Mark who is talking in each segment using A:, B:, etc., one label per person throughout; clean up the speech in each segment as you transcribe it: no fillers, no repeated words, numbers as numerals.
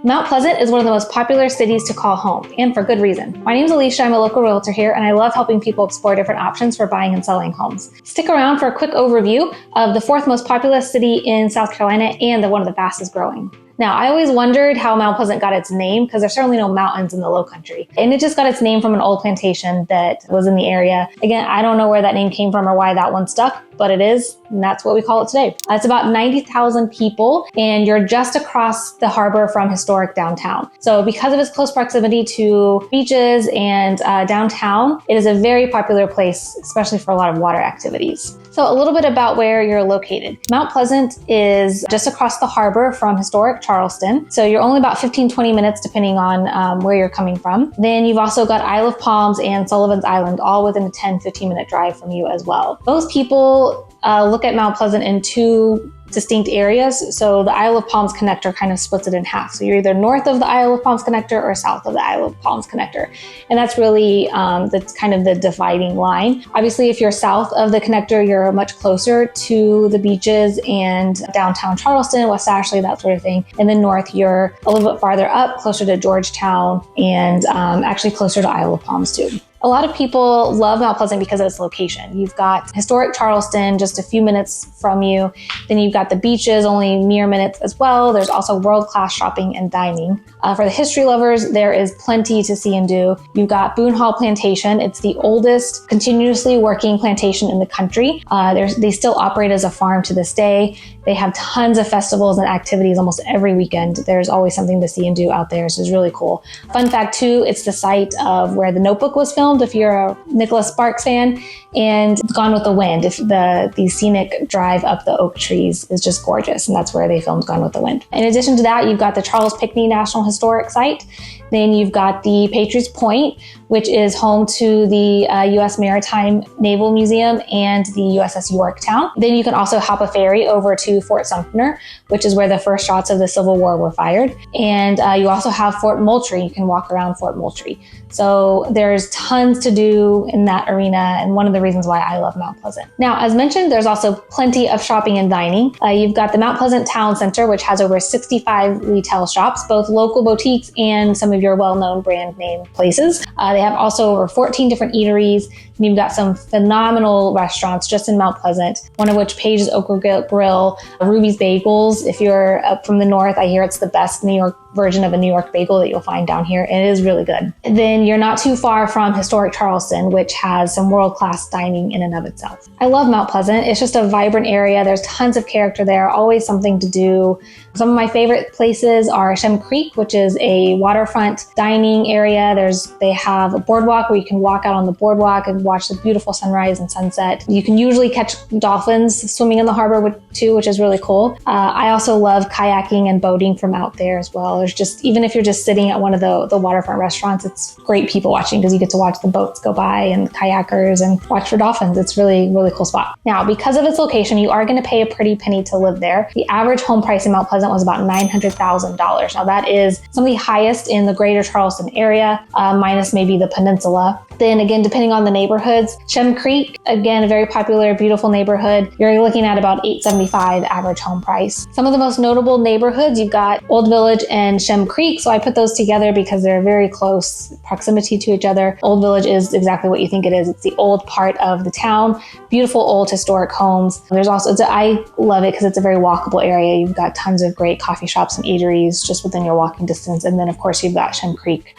A: Mount Pleasant is one of the most popular cities to call home, and for good reason. My name is Alysha, I'm a local realtor here, and I love helping people explore different options for buying and selling homes. Stick around for a quick overview of the fourth most populous city in South Carolina and one of the fastest growing. Now, I always wondered how Mount Pleasant got its name because there's certainly no mountains in the low country. And it just got its name from an old plantation that was in the area. Again, I don't know where that name came from or why that one stuck, but it is, and that's what we call it today. It's about 90,000 people, and you're just across the harbor from historic downtown. So because of its close proximity to beaches and downtown, it is a very popular place, especially for a lot of water activities. So a little bit about where you're located. Mount Pleasant is just across the harbor from historic Charleston. So you're only about 15-20 minutes depending on where you're coming from. Then you've also got Isle of Palms and Sullivan's Island all within a 10-15 minute drive from you as well. Most people look at Mount Pleasant in two distinct areas. So the Isle of Palms connector kind of splits it in half. So you're either north of the Isle of Palms connector or south of the Isle of Palms connector. And that's really that's kind of the dividing line. Obviously, if you're south of the connector, you're much closer to the beaches and downtown Charleston, West Ashley, that sort of thing. And then north, you're a little bit farther up, closer to Georgetown and actually closer to Isle of Palms too. A lot of people love Mount Pleasant because of its location. You've got historic Charleston just a few minutes from you. Then you've got the beaches only mere minutes as well. There's also world-class shopping and dining. For the history lovers, there is plenty to see and do. You've got Boone Hall Plantation. It's the oldest continuously working plantation in the country. They still operate as a farm to this day. They have tons of festivals and activities almost every weekend. There's always something to see and do out there, so it's really cool. Fun fact too, it's the site of where The Notebook was filmed, if you're a Nicholas Sparks fan, and Gone with the Wind. If the scenic drive up the oak trees is just gorgeous, and that's where they filmed Gone with the Wind. In addition to that, you've got the Charles Pinckney National Historic Site. Then you've got the Patriots Point, which is home to the U.S. Maritime Naval Museum and the USS Yorktown. Then you can also hop a ferry over to Fort Sumter, which is where the first shots of the Civil War were fired. And you also have Fort Moultrie. You can walk around Fort Moultrie. So there's tons to do in that arena, and one of the reasons why I love Mount Pleasant. Now, as mentioned, there's also plenty of shopping and dining. You've got the Mount Pleasant Town Center, which has over 65 retail shops, both local boutiques and some of your well-known brand name places. They have also over 14 different eateries, and you've got some phenomenal restaurants just in Mount Pleasant, one of which Page's Okra Grill, Ruby's Bagels. If you're up from the north, I hear it's the best New York version of a New York bagel that you'll find down here, and it is really good. And then you're not too far from historic Charleston, which has some world-class dining in and of itself. I love Mount Pleasant. It's just a vibrant area. There's tons of character there, always something to do. Some of my favorite places are Shem Creek, which is a waterfront dining area. They have a boardwalk where you can walk out on the boardwalk and watch the beautiful sunrise and sunset. You can usually catch dolphins swimming in the harbor too, which is really cool. I also love kayaking and boating from out there as well. There's just, even if you're just sitting at one of the waterfront restaurants, it's great people watching because you get to watch the boats go by and kayakers and watch for dolphins. It's really, really cool spot. Now, because of its location, you are going to pay a pretty penny to live there. The average home price in Mount Pleasant was about $900,000. Now that is some of the highest in the greater Charleston area, minus maybe the peninsula. Then again, depending on the neighborhoods, Shem Creek, again, a very popular, beautiful neighborhood. You're looking at about $875 average home price. Some of the most notable neighborhoods, you've got Old Village and Shem Creek. So I put those together because they're very close proximity to each other. Old Village is exactly what you think it is. It's the old part of the town. Beautiful old historic homes. There's also, I love it because it's a very walkable area. You've got tons of great coffee shops and eateries just within your walking distance. And then of course you've got Shem Creek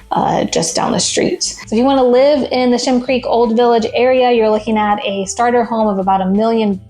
A: just down the street. So if you want to live in the Shem Creek Old Village area, you're looking at a starter home of about $1 million,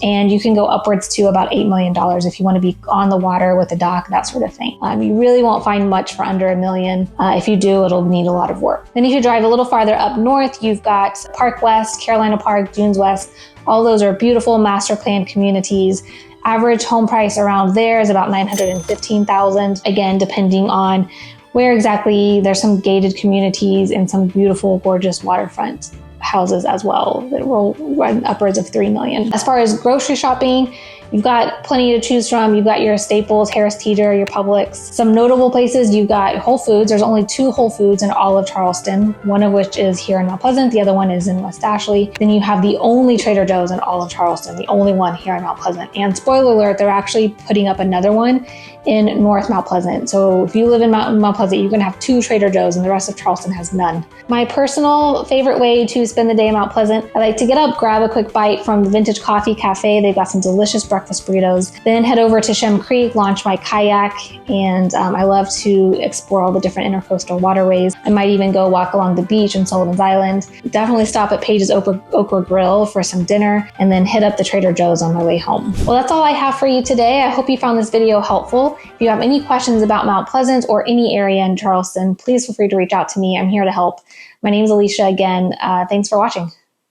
A: and you can go upwards to about $8 million if you want to be on the water with a dock, that sort of thing. You really won't find much for under $1 million. If you do, it'll need a lot of work. Then if you drive a little farther up north, you've got Park West, Carolina Park, Dunes West. All those are beautiful master planned communities. Average home price around there is about $915,000. Again, depending on where exactly. There's some gated communities and some beautiful, gorgeous waterfront houses as well that will run upwards of $3 million. As far as grocery shopping, You've got plenty to choose from. You've got your staples, Harris Teeter, your Publix. Some notable places, you've got Whole Foods. There's only 2 Whole Foods in all of Charleston, one of which is here in Mount Pleasant, the other one is in West Ashley. Then you have the only Trader Joe's in all of Charleston, the only one here in Mount Pleasant. And spoiler alert, they're actually putting up another one in North Mount Pleasant. So if you live in Mount Pleasant, you're gonna have 2 Trader Joe's and the rest of Charleston has none. My personal favorite way to spend the day in Mount Pleasant, I like to get up, grab a quick bite from the Vintage Coffee Cafe. They've got some delicious breakfast burritos. Then head over to Shem Creek, launch my kayak, and I love to explore all the different intercoastal waterways. I might even go walk along the beach in Sullivan's Island. Definitely stop at Paige's Okra Grill for some dinner, and then hit up the Trader Joe's on my way home. Well, that's all I have for you today. I hope you found this video helpful. If you have any questions about Mount Pleasant or any area in Charleston, please feel free to reach out to me. I'm here to help. My name's Alysha again. Thanks for watching.